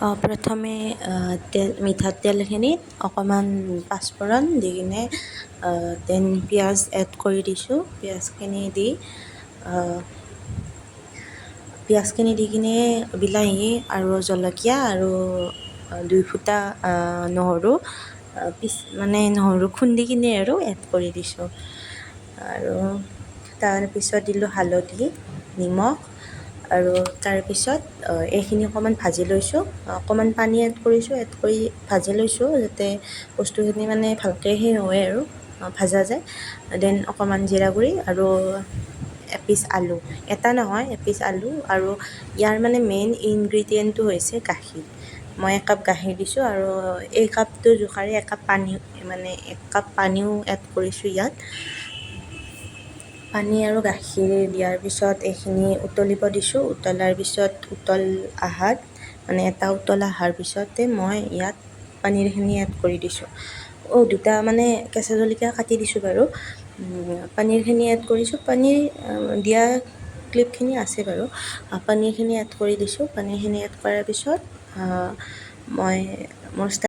প্ৰথমে মিঠাতেলখিনিত অকণমান পাঁচফোৰণ দি কিনে দেন পিঁয়াজ এড কৰি দিছোঁ। পিঁয়াজখিনি দি কিনে বিলাহী আৰু জলকীয়া আৰু 2 ফুটা নহৰু নহৰু খুন্দি কিনে আৰু এড কৰি দিছোঁ। আৰু তাৰপিছত দিলোঁ হালধি, নিমখ আৰু তাৰপিছত এইখিনি অকণমান ভাজি লৈছোঁ। অকণমান পানী এড কৰিছোঁ, এড কৰি ভাজি লৈছোঁ যাতে বস্তুখিনি ভালকৈ হয় আৰু ভাজা যায়। দেন অকণমান জিৰা গুড়ি আৰু এপিচ আলু, এটা নহয় এপিচ আলু, আৰু ইয়াৰ মেইন ইনগ্ৰিডিয়েণ্টটো হৈছে গাখীৰ। মই 1 কাপ গাখীৰ দিছোঁ আৰু এই কাপটোৰ জোখাৰে 1 কাপ পানী 1 কাপ পানীও এড কৰিছোঁ ইয়াত। পানী আৰু গাখীৰ দিয়াৰ পিছত এইখিনি উতলিব দিছোঁ। উতলাৰ পিছত এটা উতল অহাৰ পিছতে মই ইয়াত পনীৰখিনি এড কৰি দিছোঁ। 2টা কেঁচা জলকীয়া কাটি দিছোঁ বাৰু। পনীৰখিনি এড কৰিছোঁ। পনীৰ দিয়া ক্লিপখিনি আছে বাৰু। পনীৰখিনি এড কৰি দিছোঁ। পনীৰখিনি এড কৰাৰ পিছত মই মোৰ